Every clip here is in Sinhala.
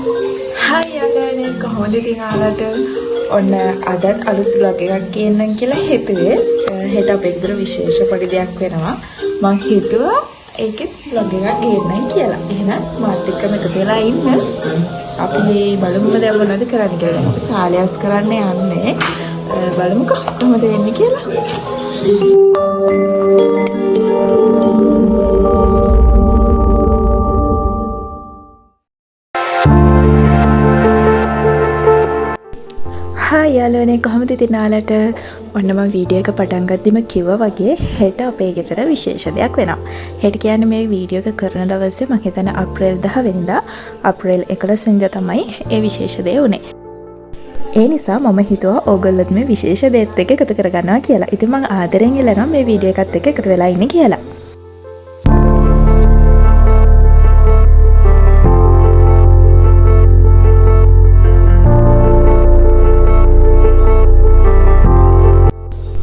Hai යාළුවනේ කොහොමද ඉතින් ආලට ඔන්න අදත් අලුත් vlog එකක් ගේන්නම් කියලා හිතුවේ. හෙට අපේ ගෙදර විශේෂ පොඩි දෙයක් වෙනවා. මං හිතුවා ඒකෙත් vlog එකක් ගේන්නම් කියලා. එහෙනම් මාත් එක්කම එකතු වෙලා ඉන්න. අපි බලමුද දැන් මොනවද කරන්න කියලා. අපි සාලයස් කරන්න යන්නේ. බලමුකෝ කොහොමද වෙන්නේ කියලා. යාළුවනේ කොහොමද ඉතින් ඔයාලට ඔන්න මම වීඩියෝ එක පටන් ගද්දිම කිව්වා වගේ හෙට අපේ ගෙදර විශේෂ දෙයක් වෙනවා. හෙට කියන්නේ මේ වීඩියෝ එක කරන දවසේ මම හිතන්නේ අප්‍රේල් 10 වෙනිදා අප්‍රේල් 11 වෙනිදා තමයි ඒ විශේෂ දේ උනේ. ඒ නිසා මම හිතුවා ඕගොල්ලොත් මේ විශේෂ දේත් එක්ක එකතු කරගන්නවා කියලා. ඉතින් මම ආදරෙන් ඉල්ලනවා මේ වීඩියෝ එකත් එක්ක එකතු වෙලා ඉන්න කියලා.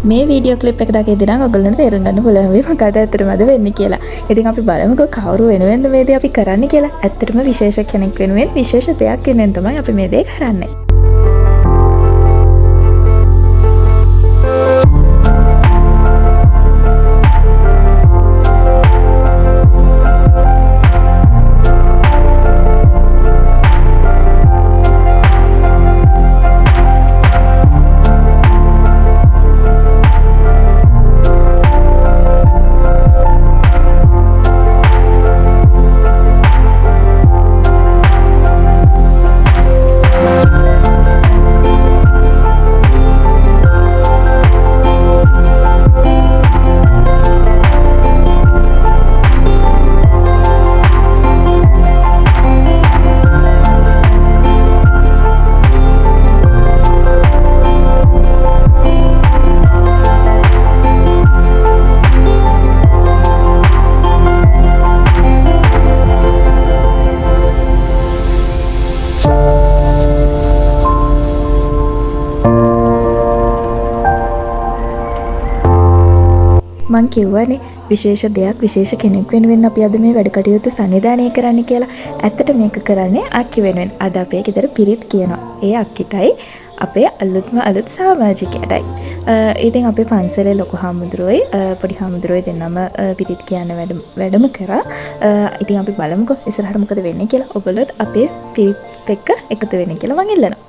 මේ වීඩියෝ ක්ලිප් එක දකිද්දී නම් ඔයගොල්ලන්ට තේරුම් ගන්න පුළුවන් වෙයි මොකද ඇත්තටමද වෙන්නේ කියලා. ඉතින් අපි බලමුකෝ කවුරු වෙනුවෙන්ද මේ දේ අපි කරන්නේ කියලා. ඇත්තටම විශේෂ කෙනෙක් වෙනුවෙන් විශේෂ දෙයක් වෙනුවෙන් තමයි අපි මේ දේ කරන්නේ. මං කිව්වනේ විශේෂ දෙයක් විශේෂ කෙනෙක් වෙනුවෙන් අපි අද මේ වැඩ කටයුතු සංවිධානය කරන්න කියලා. ඇත්තට මේක කරන්නේ අක්කි වෙනුවෙන්. අද අපේ ගෙදර පිරිත් කියනවා. ඒ අක්කිටයි අපේ අලුත් සමාජිකයටයි. ඉතින් අපේ පන්සලේ ලොකු හාමුදුරුවෝයි පොඩි හාමුදුරුවෝයි දෙන්නම පිරිත් කියන වැඩම කරා. ඉතින් අපි බලමුකෝ ඉස්සරහට මොකද වෙන්නේ කියලා. ඔයගොල්ලොත් අපේ පිරිත් එක්ක එකතු වෙන්න කියලා මං ඉල්ලනවා.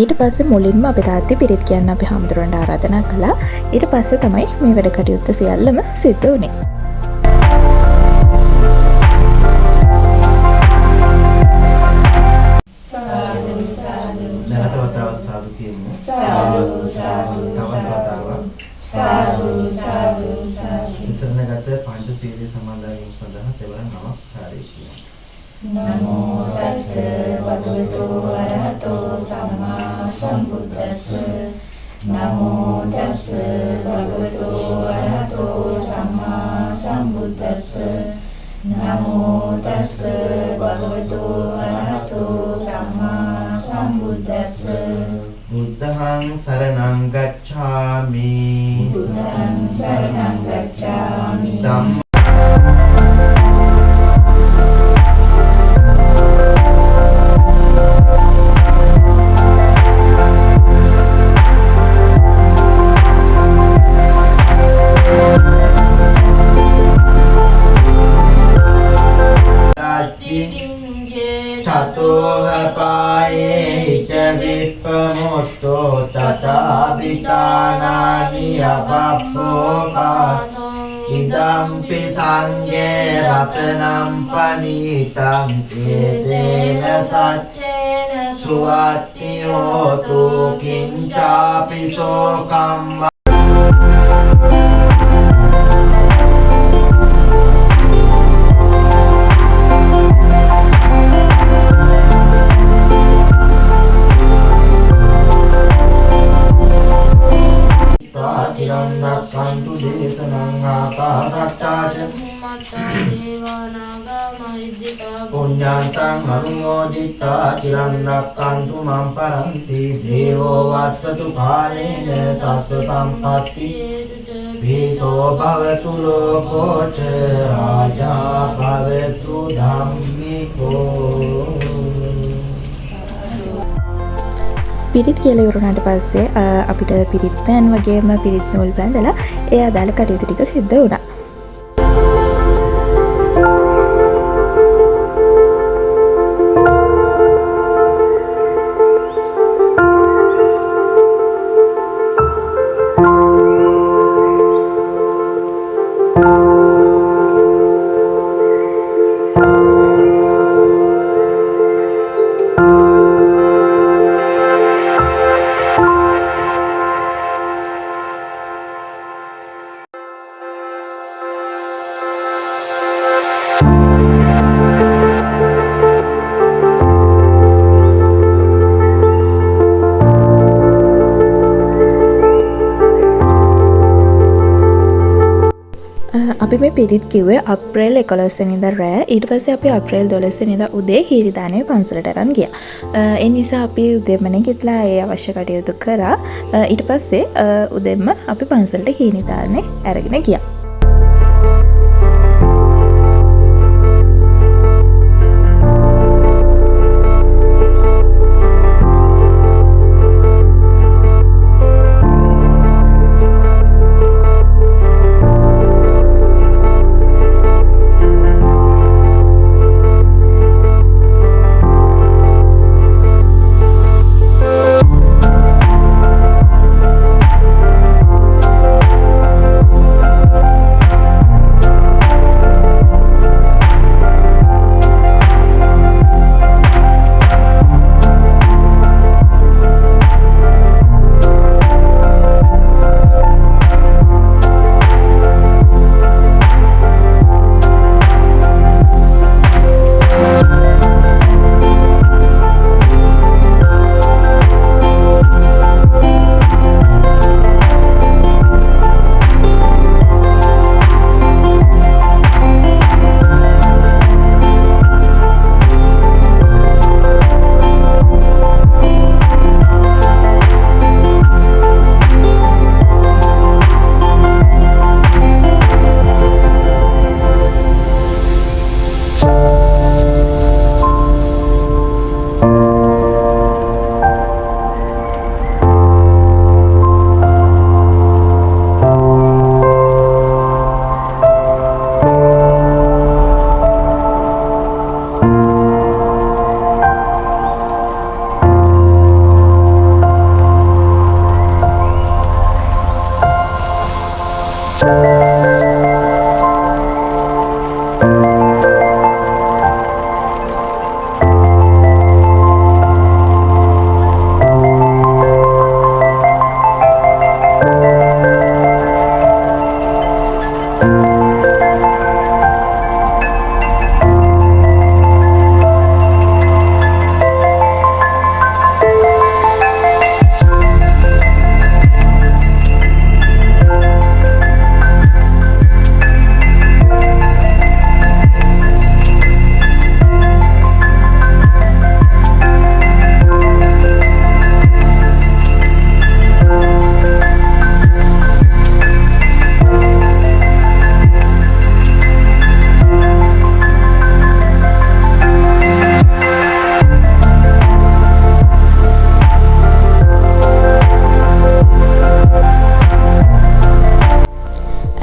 ඊට පස්සේ මුලින්ම අපේ තාත්තේ පිරිත් කියන්න අපි හාමුදුරන්ට ආරාධනා කළා. ඊට පස්සේ තමයි මේ වැඩ කටයුත්ත සියල්ලම සිද්ධ වුණේ. පංචශීලයේ සමාදන් වීම සඳහා තෙවරක් නමස්කාරය කියනවා. නමෝ තස්ස භගවතු වරහතෝ සම්මා සම්බුද්දස්ස නමෝ තස්ස භගවතු වරහතෝ සම්මා සම්බුද්දස්ස නමෝ තස්ස භගවතු වරහතෝ සම්මා සම්බුද්දස්ස බුද්ධං සරණං ගච්ඡාමි බුද්ධං සරණං ගච්ඡාමි තථාපිතානානි අපප්පෝ ඉදම්පි සංඝේ රතනම් පනීතං ඒතේන සච්චේන සුවත්ති හෝතු කිංචාපි සෝකම් රක්ඛන්තු දේශනං ආකාශට්ටාච පුඤ්ඤාන්තං අනුමෝදිතා චිරන් රක්ඛන්තු මම් පරන්ති දේවෝ වස්සතු කාලේන සස්ස සම්පatti වේතෝ භවතු ලෝකෝ ච රාජා භවතු ධම්මිකෝ. පිරිත් කියලා ඉවරුණාට පස්සේ අපිට පිරිත් පෑන් වගේම පිරිත් නූල් බැඳලා ඒ අදාළ කටයුතු ටික සිද්ධ වුණා. අපි මේ පිරිත් කිව්වේ අප්‍රේල් 11 වෙනිදා රෑ. ඊට පස්සේ අපි අප්‍රේල් 12 වෙනිදා උදේ හීරිදානේ පන්සලට අරන් ගියා. ඒ නිසා අපි උදේම නැගිටලා ඒ අවශ්‍ය කටයුතු කරා. ඊට පස්සේ උදේම අපි පන්සලට හීරිදානේ අරගෙන ගියා.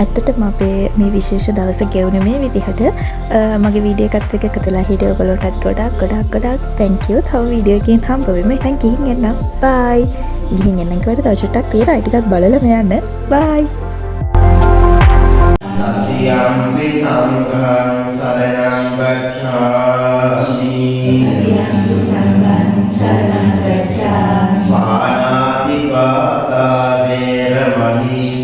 ඇත්තටම අපේ මේ විශේෂ දවස ගෙවුනේ මේ විදිහට. මගේ වීඩියෝ එකත් එක්ක එකතු වෙලා හිටිය ඔයගොල්ලන්ටත් ගොඩක් thank you. තව වීඩියෝ එකකින් හම්බ වෙමු. දැන් ගිහින් එන්නම්. bye. ගිහින් එන්න කිව්වට තව චුට්ටක් තියෙනවා. ඒ ටිකත් බලලම යන්න. bye. Tutiampi sanghang saranang gacchami. Tutiampi sanghang saranang gacchami. Panatipata veramani